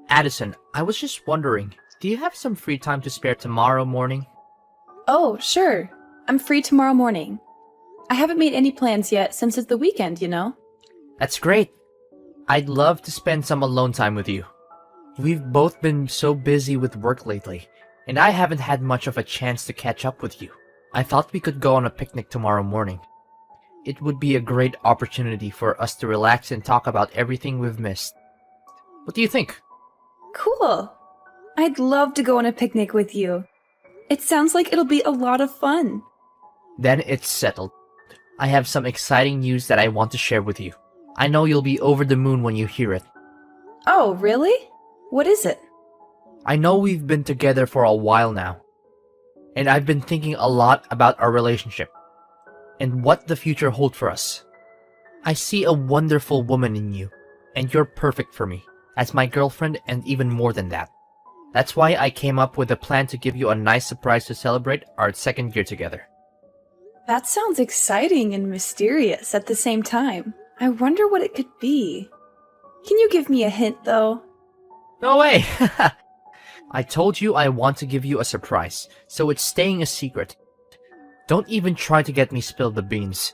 Addison, I was just wondering, do you have some free time to spare tomorrow morning? Oh, sure. I'm free tomorrow morning. I haven't made any plans yet since it's the weekend, you know? That's great. I'd love to spend some alone time with you. We've both been so busy with work lately, and I haven't had much of a chance to catch up with you. I thought we could go on a picnic tomorrow morning. It would be a great opportunity for us to relax and talk about everything we've missed. What do you think? Cool. I'd love to go on a picnic with you. It sounds like it'll be a lot of fun. Then it's settled. I have some exciting news that I want to share with you. I know you'll be over the moon when you hear it. Oh, really? What is it? I know we've been together for a while now, and I've been thinking a lot about our relationship and what the future holds for us. I see a wonderful woman in you, and you're perfect for me, as my girlfriend and even more than that. That's why I came up with a plan to give you a nice surprise to celebrate our second year together. That sounds exciting and mysterious at the same time. I wonder what it could be. Can you give me a hint, though? No way! I told you I want to give you a surprise, so it's staying a secret. Don't even try to get me spill the beans.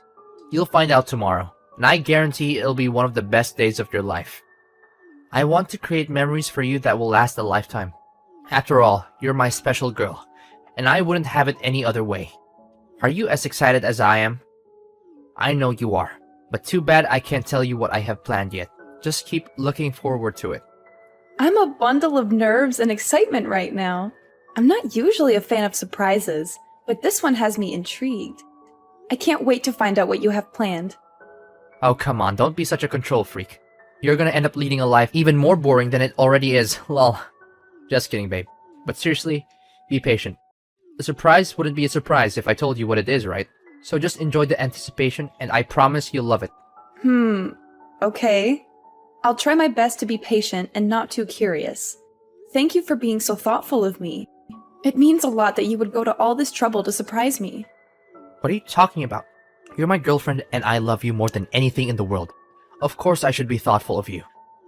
You'll find out tomorrow, and I guarantee it'll be one of the best days of your life. I want to create memories for you that will last a lifetime. After all, you're my special girl, and I wouldn't have it any other way. Are you as excited as I am? I know you are, but too bad I can't tell you what I have planned yet. Just keep looking forward to it. I'm a bundle of nerves and excitement right now. I'm not usually a fan of surprises, but this one has me intrigued. I can't wait to find out what you have planned. Oh, come on, don't be such a control freak. You're gonna end up leading a life even more boring than it already is, lol. Just kidding, babe. But seriously, be patient. The surprise wouldn't be a surprise if I told you what it is, right? So just enjoy the anticipation, and I promise you'll love it. Okay. I'll try my best to be patient and not too curious. Thank you for being so thoughtful of me. It means a lot that you would go to all this trouble to surprise me. What are you talking about? You're my girlfriend, and I love you more than anything in the world. Of course I should be thoughtful of you.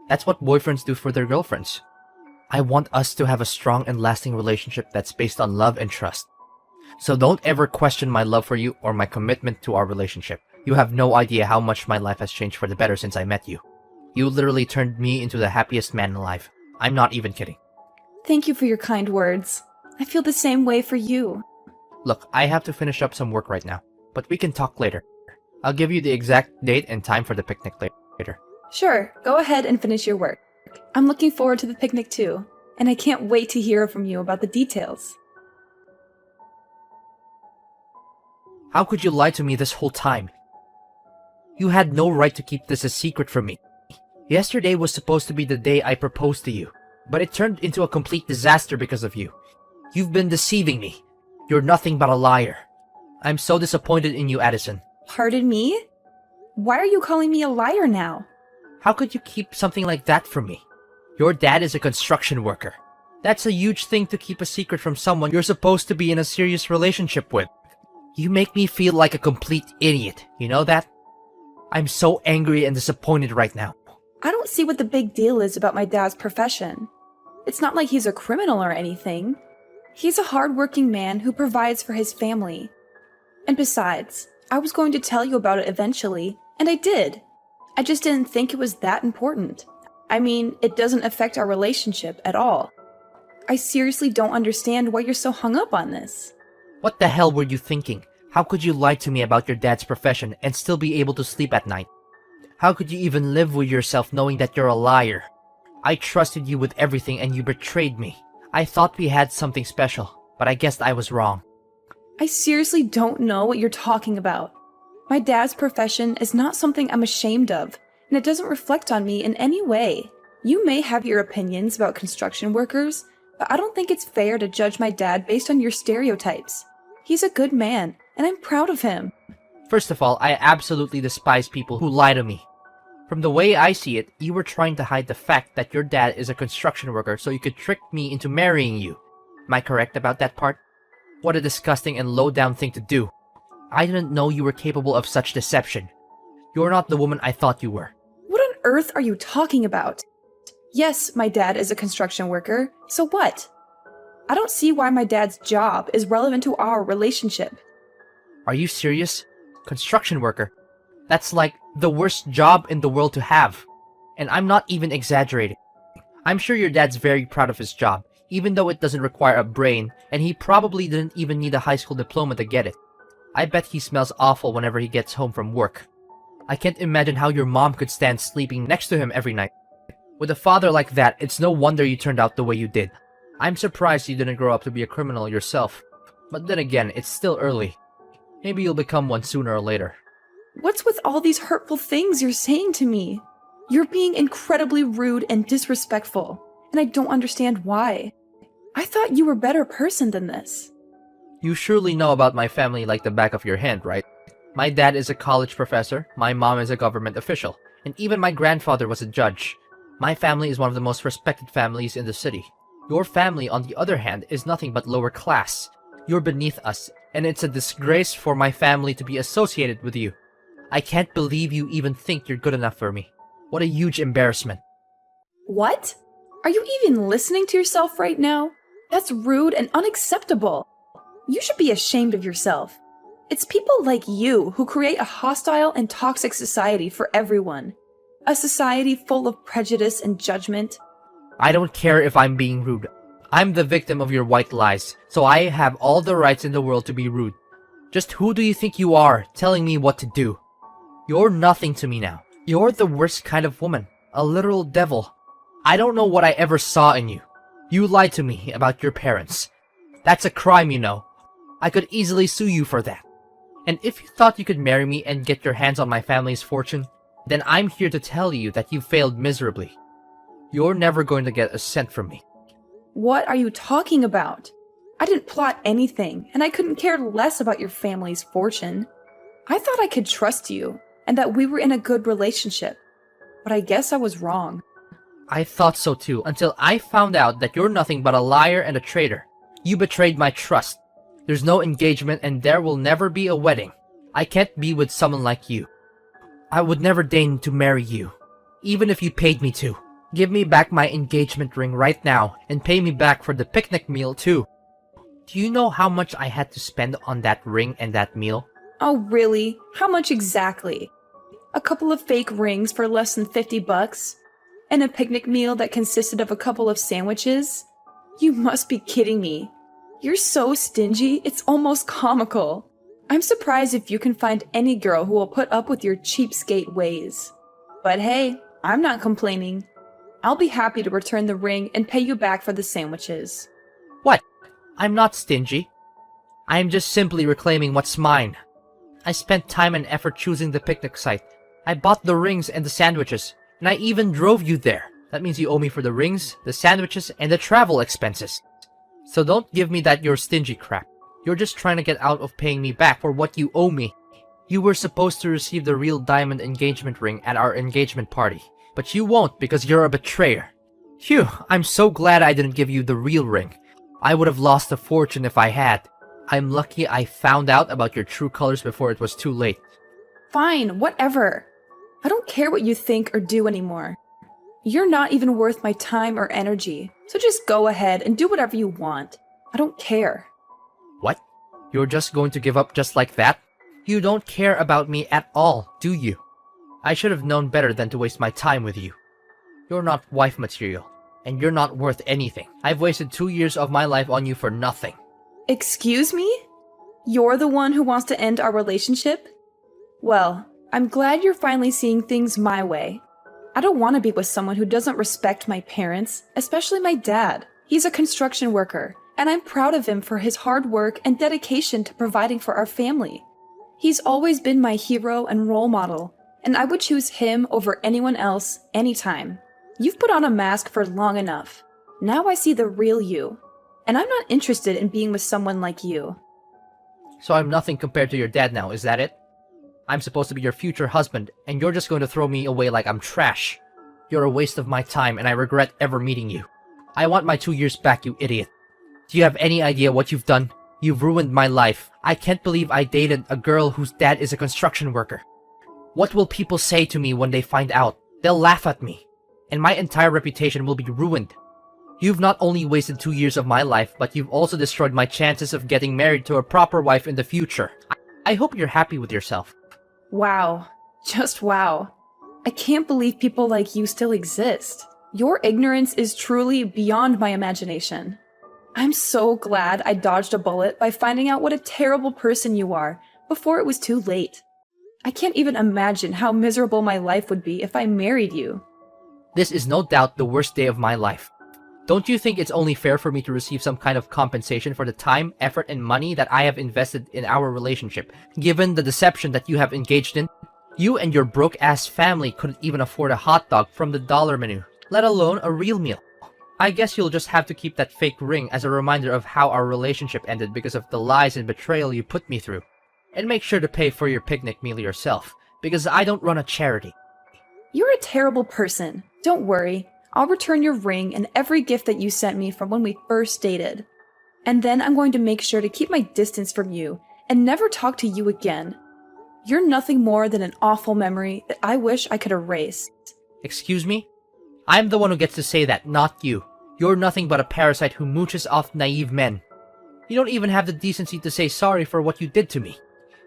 That's what boyfriends do for their girlfriends. I want us to have a strong and lasting relationship that's based on love and trust. So don't ever question my love for you or my commitment to our relationship. You have no idea how much my life has changed for the better since I met you. You literally turned me into the happiest man alive. I'm not even kidding. Thank you for your kind words. I feel the same way for you. Look, I have to finish up some work right now, but we can talk later. I'll give you the exact date and time for the picnic later. Sure, go ahead and finish your work. I'm looking forward to the picnic too, and I can't wait to hear from you about the details. How could you lie to me this whole time? You had no right to keep this a secret from me. Yesterday was supposed to be the day I proposed to you, but it turned into a complete disaster because of you. You've been deceiving me. You're nothing but a liar. I'm so disappointed in you, Addison. Pardon me? Why are you calling me a liar now? How could you keep something like that from me? Your dad is a construction worker. That's a huge thing to keep a secret from someone you're supposed to be in a serious relationship with. You make me feel like a complete idiot, you know that? I'm so angry and disappointed right now. I don't see what the big deal is about my dad's profession. It's not like he's a criminal or anything. He's a hard-working man who provides for his family. And besides, I was going to tell you about it eventually, and I did. I just didn't think it was that important. I mean, it doesn't affect our relationship at all. I seriously don't understand why you're so hung up on this. What the hell were you thinking? How could you lie to me about your dad's profession and still be able to sleep at night? How could you even live with yourself knowing that you're a liar? I trusted you with everything and you betrayed me. I thought we had something special, but I guess I was wrong. I seriously don't know what you're talking about. My dad's profession is not something I'm ashamed of, and it doesn't reflect on me in any way. You may have your opinions about construction workers, but I don't think it's fair to judge my dad based on your stereotypes. He's a good man, and I'm proud of him. First of all, I absolutely despise people who lie to me. From the way I see it, you were trying to hide the fact that your dad is a construction worker so you could trick me into marrying you. Am I correct about that part? What a disgusting and low-down thing to do. I didn't know you were capable of such deception. You're not the woman I thought you were. What on earth are you talking about? Yes, my dad is a construction worker, so what? I don't see why my dad's job is relevant to our relationship. Are you serious? Construction worker? That's like the worst job in the world to have. And I'm not even exaggerating. I'm sure your dad's very proud of his job, even though it doesn't require a brain, and he probably didn't even need a high school diploma to get it. I bet he smells awful whenever he gets home from work. I can't imagine how your mom could stand sleeping next to him every night. With a father like that, it's no wonder you turned out the way you did. I'm surprised you didn't grow up to be a criminal yourself. But then again, it's still early. Maybe you'll become one sooner or later. What's with all these hurtful things you're saying to me? You're being incredibly rude and disrespectful, and I don't understand why. I thought you were a better person than this. You surely know about my family like the back of your hand, right? My dad is a college professor, my mom is a government official, and even my grandfather was a judge. My family is one of the most respected families in the city. Your family, on the other hand, is nothing but lower class. You're beneath us, and it's a disgrace for my family to be associated with you. I can't believe you even think you're good enough for me. What a huge embarrassment. What? Are you even listening to yourself right now? That's rude and unacceptable. You should be ashamed of yourself. It's people like you who create a hostile and toxic society for everyone. A society full of prejudice and judgment. I don't care if I'm being rude. I'm the victim of your white lies, so I have all the rights in the world to be rude. Just who do you think you are, telling me what to do? You're nothing to me now. You're the worst kind of woman. A literal devil. I don't know what I ever saw in you. You lied to me about your parents. That's a crime, you know. I could easily sue you for that. And if you thought you could marry me and get your hands on my family's fortune, then I'm here to tell you that you failed miserably. You're never going to get a cent from me. What are you talking about? I didn't plot anything, and I couldn't care less about your family's fortune. I thought I could trust you, and that we were in a good relationship. But I guess I was wrong. I thought so too, until I found out that you're nothing but a liar and a traitor. You betrayed my trust. There's no engagement and there will never be a wedding. I can't be with someone like you. I would never deign to marry you, even if you paid me to. Give me back my engagement ring right now, and pay me back for the picnic meal too. Do you know how much I had to spend on that ring and that meal? Oh, really? How much exactly? A couple of fake rings for less than $50? And a picnic meal that consisted of a couple of sandwiches? You must be kidding me. You're so stingy, it's almost comical. I'm surprised if you can find any girl who will put up with your cheapskate ways. But hey, I'm not complaining. I'll be happy to return the ring and pay you back for the sandwiches. What? I'm not stingy. I'm just simply reclaiming what's mine. I spent time and effort choosing the picnic site. I bought the rings and the sandwiches, and I even drove you there. That means you owe me for the rings, the sandwiches, and the travel expenses. So don't give me that you're stingy crap. You're just trying to get out of paying me back for what you owe me. You were supposed to receive the real diamond engagement ring at our engagement party, but you won't because you're a betrayer. Phew, I'm so glad I didn't give you the real ring. I would have lost a fortune if I had. I'm lucky I found out about your true colors before it was too late. Fine, whatever. I don't care what you think or do anymore. You're not even worth my time or energy, so just go ahead and do whatever you want. I don't care. What? You're just going to give up just like that? You don't care about me at all, do you? I should have known better than to waste my time with you. You're not wife material, and you're not worth anything. I've wasted 2 years of my life on you for nothing. Excuse me? You're the one who wants to end our relationship? Well, I'm glad you're finally seeing things my way. I don't want to be with someone who doesn't respect my parents, especially my dad. He's a construction worker, and I'm proud of him for his hard work and dedication to providing for our family. He's always been my hero and role model, and I would choose him over anyone else anytime. You've put on a mask for long enough. Now I see the real you, and I'm not interested in being with someone like you. So I'm nothing compared to your dad now, is that it? I'm supposed to be your future husband, and you're just going to throw me away like I'm trash. You're a waste of my time, and I regret ever meeting you. I want my 2 years back, you idiot. Do you have any idea what you've done? You've ruined my life. I can't believe I dated a girl whose dad is a construction worker. What will people say to me when they find out? They'll laugh at me. and my entire reputation will be ruined. You've not only wasted 2 years of my life, but you've also destroyed my chances of getting married to a proper wife in the future. I hope you're happy with yourself. Wow. Just wow. I can't believe people like you still exist. Your ignorance is truly beyond my imagination. I'm so glad I dodged a bullet by finding out what a terrible person you are before it was too late. I can't even imagine how miserable my life would be if I married you. This is no doubt the worst day of my life. Don't you think it's only fair for me to receive some kind of compensation for the time, effort, and money that I have invested in our relationship, given the deception that you have engaged in? You and your broke-ass family couldn't even afford a hot dog from the dollar menu, let alone a real meal. I guess you'll just have to keep that fake ring as a reminder of how our relationship ended because of the lies and betrayal you put me through. And make sure to pay for your picnic meal yourself, because I don't run a charity. You're a terrible person. Don't worry. I'll return your ring and every gift that you sent me from when we first dated. And then I'm going to make sure to keep my distance from you and never talk to you again. You're nothing more than an awful memory that I wish I could erase. Excuse me? I'm the one who gets to say that, not you. You're nothing but a parasite who mooches off naive men. You don't even have the decency to say sorry for what you did to me.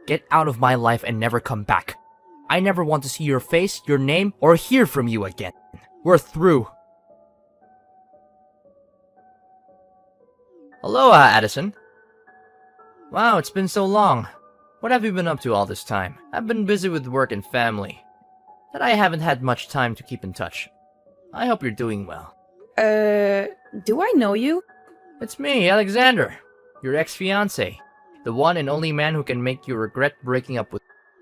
Get out of my life and never come back. I never want to see your face, your name, or hear from you again. We're through. Aloha, Addison. Wow, it's been so long. What have you been up to all this time? I've been busy with work and family, that I haven't had much time to keep in touch. I hope you're doing well. Do I know you? It's me, Alexander, your ex-fiancé. The one and only man who can make you regret breaking up with.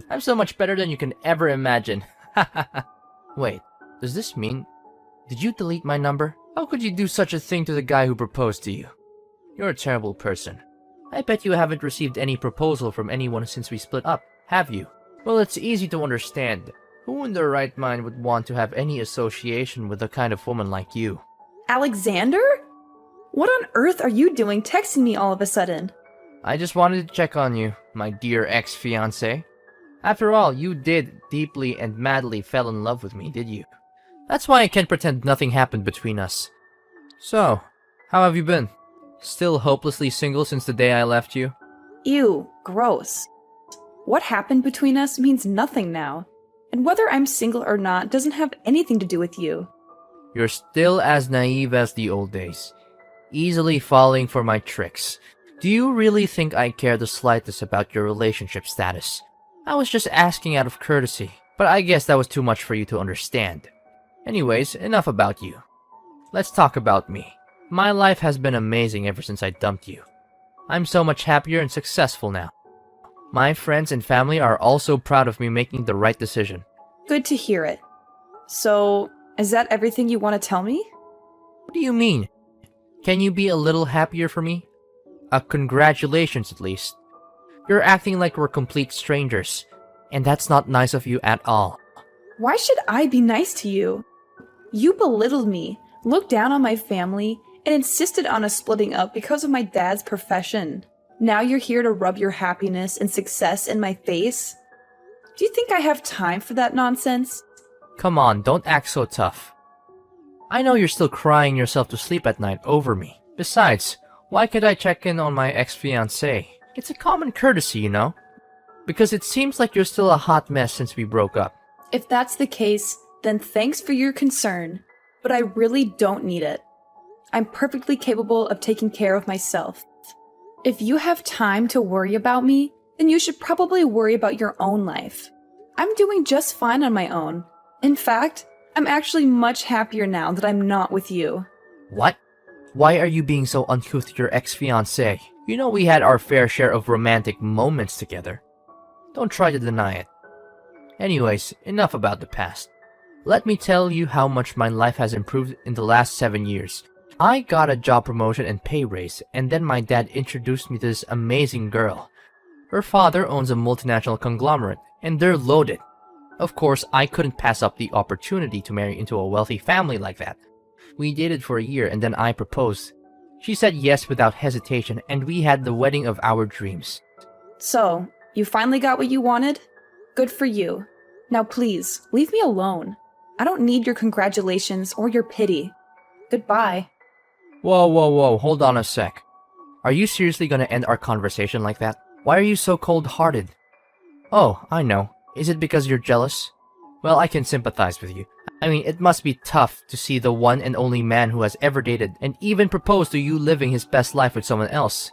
I'm so much better than you can ever imagine. Wait, does this mean... Did you delete my number? How could you do such a thing to the guy who proposed to you? You're a terrible person. I bet you haven't received any proposal from anyone since we split up, have you? Well, it's easy to understand. Who in their right mind would want to have any association with a kind of woman like you? Alexander? What on earth are you doing texting me all of a sudden? I just wanted to check on you, my dear ex-fiancé. After all, you did deeply and madly fell in love with me, did you? That's why I can't pretend nothing happened between us. So, how have you been? Still hopelessly single since the day I left you? Ew, gross. What happened between us means nothing now. And whether I'm single or not doesn't have anything to do with you. You're still as naive as the old days, easily falling for my tricks. Do you really think I care the slightest about your relationship status? I was just asking out of courtesy, but I guess that was too much for you to understand. Anyways, enough about you. Let's talk about me. My life has been amazing ever since I dumped you. I'm so much happier and successful now. My friends and family are also proud of me making the right decision. Good to hear it. So, is that everything you want to tell me? What do you mean? Can you be a little happier for me? Congratulations at least. You're acting like we're complete strangers, and that's not nice of you at all. Why should I be nice to you? You belittled me, looked down on my family, and insisted on us splitting up because of my dad's profession. Now you're here to rub your happiness and success in my face? Do you think I have time for that nonsense? Come on, don't act so tough. I know you're still crying yourself to sleep at night over me. Besides, why can't I check in on my ex-fiancé? It's a common courtesy, you know? Because it seems like you're still a hot mess since we broke up. If that's the case, then thanks for your concern, but I really don't need it. I'm perfectly capable of taking care of myself. If you have time to worry about me, then you should probably worry about your own life. I'm doing just fine on my own. In fact, I'm actually much happier now that I'm not with you. What? Why are you being so uncouth to your ex-fiancé? You know we had our fair share of romantic moments together. Don't try to deny it. Anyways, enough about the past. Let me tell you how much my life has improved in the last 7 years. I got a job promotion and pay raise, and then my dad introduced me to this amazing girl. Her father owns a multinational conglomerate, and they're loaded. Of course, I couldn't pass up the opportunity to marry into a wealthy family like that. We dated for a year and then I proposed. She said yes without hesitation, and we had the wedding of our dreams. So, you finally got what you wanted? Good for you. Now please, leave me alone. I don't need your congratulations or your pity. Goodbye. Whoa, hold on a sec. Are you seriously gonna end our conversation like that? Why are you so cold-hearted? Oh, I know. Is it because you're jealous? Well, I can sympathize with you. I mean, it must be tough to see the one and only man who has ever dated and even proposed to you living his best life with someone else.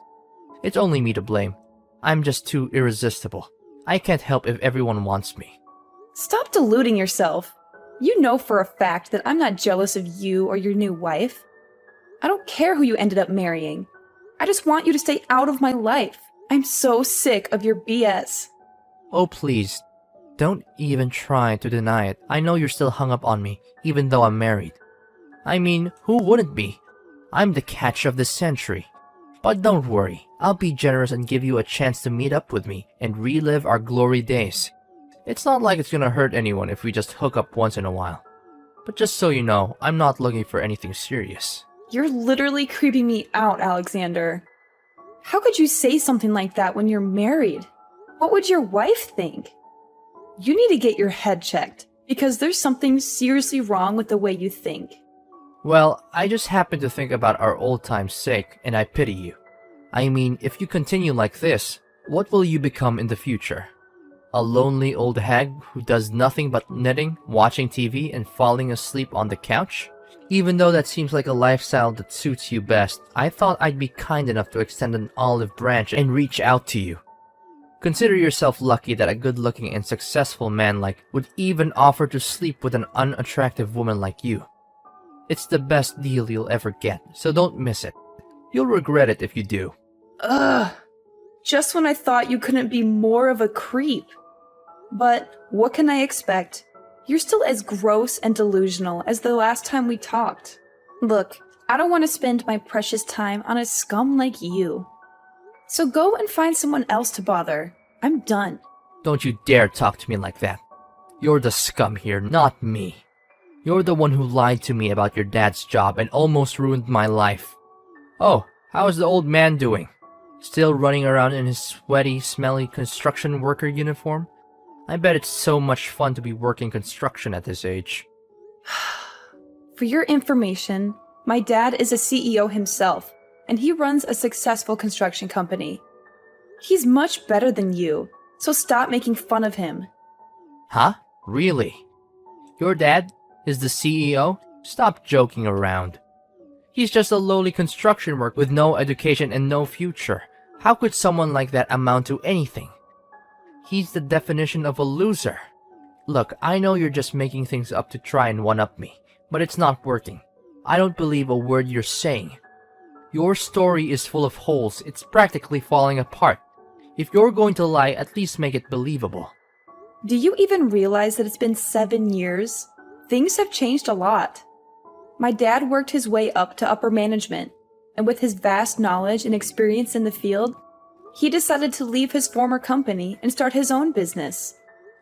It's only me to blame. I'm just too irresistible. I can't help if everyone wants me. Stop deluding yourself. You know for a fact that I'm not jealous of you or your new wife. I don't care who you ended up marrying. I just want you to stay out of my life. I'm so sick of your BS. Oh, please. Don't even try to deny it. I know you're still hung up on me, even though I'm married. I mean, who wouldn't be? I'm the catch of the century. But don't worry, I'll be generous and give you a chance to meet up with me and relive our glory days. It's not like it's gonna hurt anyone if we just hook up once in a while. But just so you know, I'm not looking for anything serious. You're literally creeping me out, Alexander. How could you say something like that when you're married? What would your wife think? You need to get your head checked, because there's something seriously wrong with the way you think. Well, I just happen to think about our old time's sake, and I pity you. I mean, if you continue like this, what will you become in the future? A lonely old hag who does nothing but knitting, watching TV, and falling asleep on the couch? Even though that seems like a lifestyle that suits you best, I thought I'd be kind enough to extend an olive branch and reach out to you. Consider yourself lucky that a good-looking and successful man would even offer to sleep with an unattractive woman like you. It's the best deal you'll ever get, so don't miss it. You'll regret it if you do. Ugh. Just when I thought you couldn't be more of a creep. But what can I expect? You're still as gross and delusional as the last time we talked. Look, I don't want to spend my precious time on a scum like you. So go and find someone else to bother. I'm done. Don't you dare talk to me like that. You're the scum here, not me. You're the one who lied to me about your dad's job and almost ruined my life. Oh, how is the old man doing? Still running around in his sweaty, smelly construction worker uniform? I bet it's so much fun to be working construction at this age. For your information, my dad is a CEO himself, and he runs a successful construction company. He's much better than you, so stop making fun of him. Huh? Really? Your dad is the CEO? Stop joking around. He's just a lowly construction worker with no education and no future. How could someone like that amount to anything? He's the definition of a loser. Look, I know you're just making things up to try and one-up me, but it's not working. I don't believe a word you're saying. Your story is full of holes. It's practically falling apart. If you're going to lie, at least make it believable. Do you even realize that it's been 7 years? Things have changed a lot. My dad worked his way up to upper management, and with his vast knowledge and experience in the field, he decided to leave his former company and start his own business.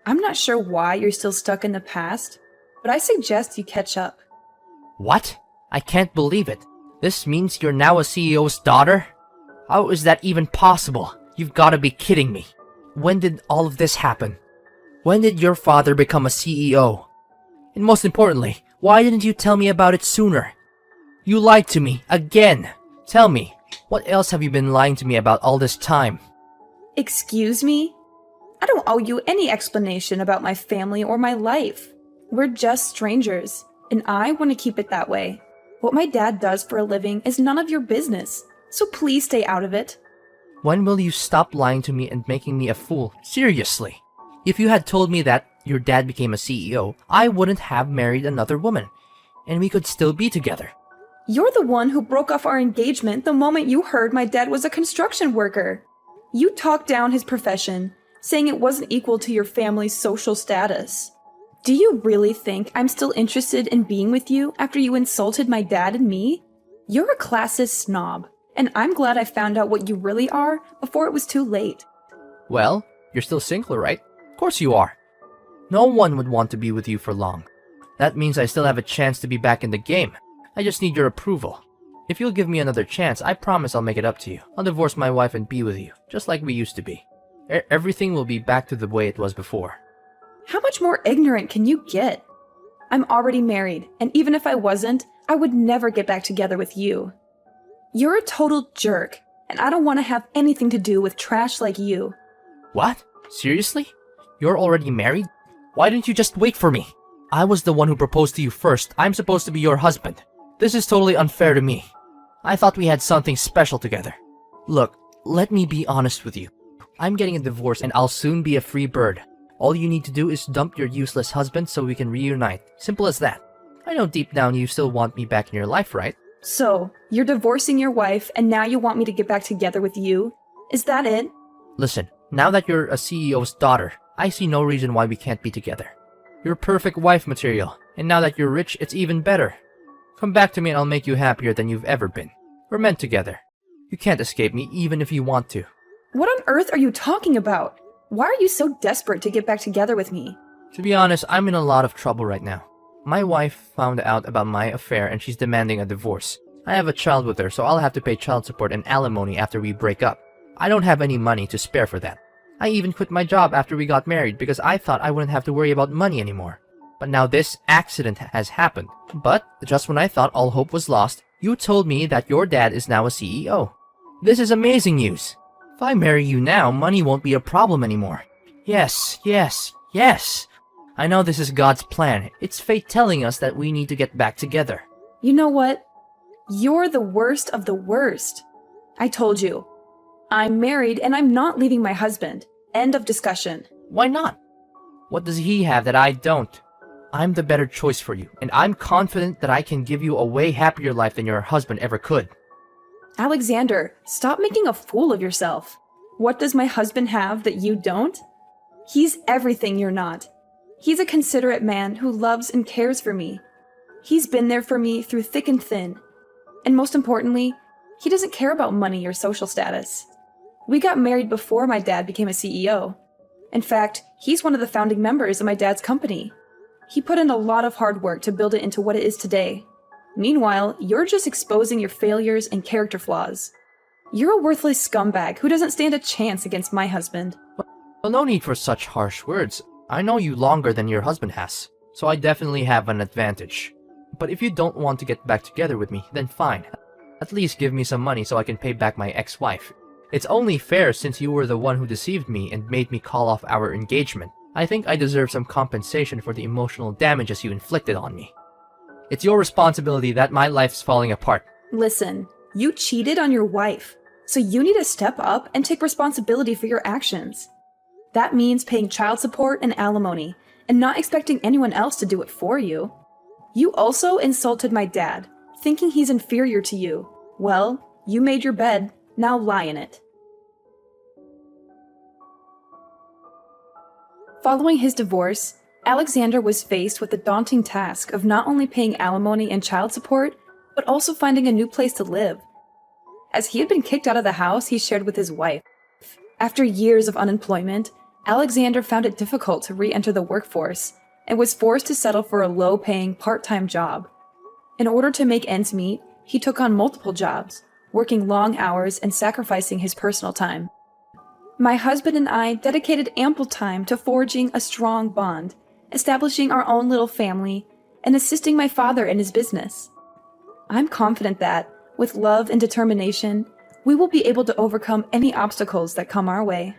I'm not sure why you're still stuck in the past, but I suggest you catch up. What? I can't believe it. This means you're now a CEO's daughter? How is that even possible? You've got to be kidding me. When did all of this happen? When did your father become a CEO? And most importantly, why didn't you tell me about it sooner? You lied to me, again. Tell me, what else have you been lying to me about all this time? Excuse me? I don't owe you any explanation about my family or my life. We're just strangers, and I want to keep it that way. What my dad does for a living is none of your business, so please stay out of it. When will you stop lying to me and making me a fool? Seriously. If you had told me that your dad became a CEO, I wouldn't have married another woman, and we could still be together. You're the one who broke off our engagement the moment you heard my dad was a construction worker. You talked down his profession, saying it wasn't equal to your family's social status. Do you really think I'm still interested in being with you after you insulted my dad and me? You're a classist snob, and I'm glad I found out what you really are before it was too late. Well, you're still single, right? Of course you are. No one would want to be with you for long. That means I still have a chance to be back in the game. I just need your approval. If you'll give me another chance, I promise I'll make it up to you. I'll divorce my wife and be with you, just like we used to be. Everything will be back to the way it was before. How much more ignorant can you get? I'm already married, and even if I wasn't, I would never get back together with you. You're a total jerk, and I don't want to have anything to do with trash like you. What? Seriously? You're already married? Why didn't you just wait for me? I was the one who proposed to you first. I'm supposed to be your husband. This is totally unfair to me. I thought we had something special together. Look, let me be honest with you. I'm getting a divorce and I'll soon be a free bird. All you need to do is dump your useless husband so we can reunite. Simple as that. I know deep down you still want me back in your life, right? So, you're divorcing your wife, and now you want me to get back together with you? Is that it? Listen, now that you're a CEO's daughter, I see no reason why we can't be together. You're perfect wife material, and now that you're rich, it's even better. Come back to me and I'll make you happier than you've ever been. We're meant together. You can't escape me even if you want to. What on earth are you talking about? Why are you so desperate to get back together with me? To be honest, I'm in a lot of trouble right now. My wife found out about my affair and she's demanding a divorce. I have a child with her, so I'll have to pay child support and alimony after we break up. I don't have any money to spare for that. I even quit my job after we got married because I thought I wouldn't have to worry about money anymore. But now this accident has happened. But just when I thought all hope was lost, you told me that your dad is now a CEO. This is amazing news. If I marry you now, money won't be a problem anymore. Yes, yes, yes. I know this is God's plan. It's fate telling us that we need to get back together. You know what? You're the worst of the worst. I told you. I'm married and I'm not leaving my husband. End of discussion. Why not? What does he have that I don't? I'm the better choice for you, and I'm confident that I can give you a way happier life than your husband ever could. Alexander, stop making a fool of yourself. What does my husband have that you don't? He's everything you're not. He's a considerate man who loves and cares for me. He's been there for me through thick and thin. And most importantly, he doesn't care about money or social status. We got married before my dad became a CEO. In fact, he's one of the founding members of my dad's company. He put in a lot of hard work to build it into what it is today. Meanwhile, you're just exposing your failures and character flaws. You're a worthless scumbag who doesn't stand a chance against my husband. Well, no need for such harsh words. I know you longer than your husband has, so I definitely have an advantage. But if you don't want to get back together with me, then fine. At least give me some money so I can pay back my ex-wife. It's only fair since you were the one who deceived me and made me call off our engagement. I think I deserve some compensation for the emotional damages you inflicted on me. It's your responsibility that my life's falling apart. Listen, you cheated on your wife, so you need to step up and take responsibility for your actions. That means paying child support and alimony, and not expecting anyone else to do it for you. You also insulted my dad, thinking he's inferior to you. Well, you made your bed, now lie in it. Following his divorce, Alexander was faced with the daunting task of not only paying alimony and child support, but also finding a new place to live. As he had been kicked out of the house he shared with his wife. After years of unemployment, Alexander found it difficult to re-enter the workforce and was forced to settle for a low-paying, part-time job. In order to make ends meet, he took on multiple jobs, working long hours and sacrificing his personal time. My husband and I dedicated ample time to forging a strong bond, establishing our own little family, and assisting my father in his business. I'm confident that, with love and determination, we will be able to overcome any obstacles that come our way.